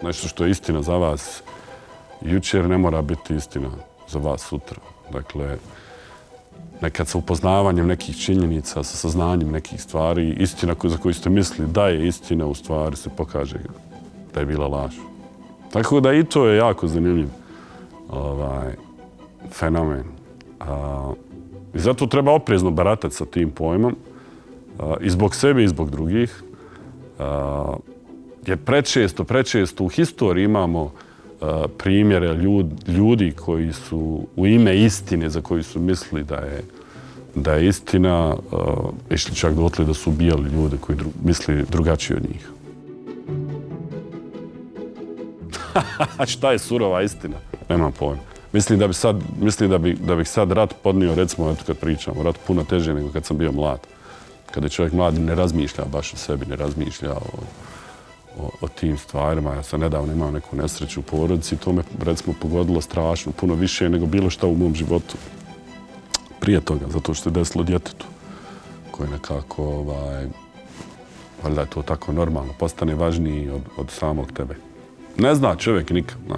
nešto što je istina za vas jučer ne mora biti istina za vas sutra. Dakle, nekad sa upoznavanjem nekih činjenica, sa saznanjem nekih stvari, istina za koju ste mislili da je istina, u stvari se pokaže da je bila laž. Tako da i to je jako zanimljiv fenomen. I zato treba oprezno baratati sa tim pojmom, i zbog sebe i zbog drugih. Jer prečesto u historiji imamo primjere ljudi koji su u ime istine za koju su mislili da je istina, išli čak dotle da su ubijali ljude koji misli drugačije od njih. Šta je surova istina? Nemam pojma. Mislim da bih sad rat podnio, recimo, kad pričamo, rat puno teže nego kad sam bio mlad. Kada je čovjek mlad ne razmišlja baš o sebi, ne razmišlja o tim stvarima. Ja sam nedavno imao neku nesreću u porodici i to me, recimo, pogodilo strašno, puno više nego bilo šta u mom životu prije toga, zato što je desilo djetetu koje nekako, valjda je to tako normalno, postane važniji od samog tebe. Ne zna čovjek nikad, ne.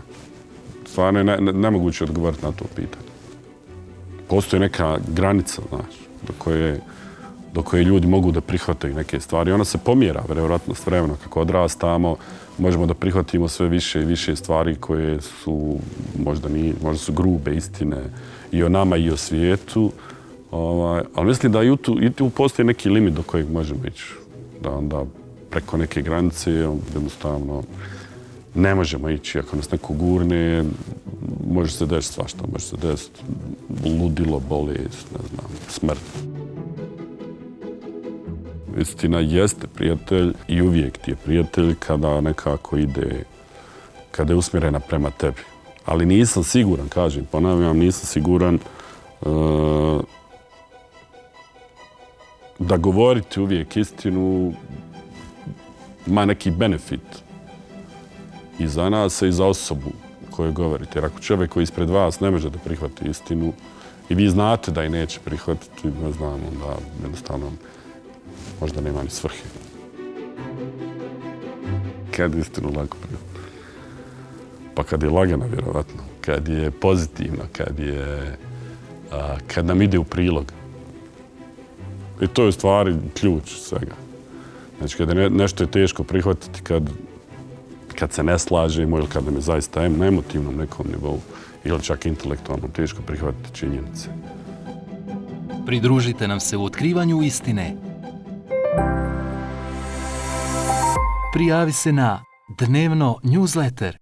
Stvarno je nemoguće odgovoriti na to pitanje. Postoji neka granica, znaš, do koje ljudi mogu da prihvataju neke stvari. Ona se pomjera, vjerojatno, s vremenom. Kako odrastamo, možemo da prihvatimo sve više i više stvari koje su, možda su grube istine i o nama i o svijetu. Ali mislim da i tu postoji neki limit do kojeg možemo ići. Da onda preko neke granice jednostavno ne možemo ići. Ako nas neko gurne, može se desiti svašta. Može se desiti ludilo, bolest, ne znam, smrt. Istina jeste prijatelj i uvijek ti je prijatelj kada nekako ide, kada je usmjerena prema tebi. Ali nisam siguran, kažem, ponavljam, nisam siguran da govoriti uvijek istinu ima neki benefit i za nas i za osobu koju govorite. Jer ako čovjek koji ispred vas ne može da prihvati istinu i vi znate da je neće prihvatiti, ne znam, onda jednostavno možda nema ni svrhe. Kad je istinu lako prihvatiti? Pa kad je lagana, vjerovatno. Kad je pozitivna, kad nam ide u prilog. I to je u stvari ključ svega. Znači, kada nešto je teško prihvatiti, kad se ne slažemo ili kad nam je zaista na emotivnom nekom nivou ili čak intelektualnom teško prihvatiti činjenice. Pridružite nam se u otkrivanju istine. Prijavi se na dnevno newsletter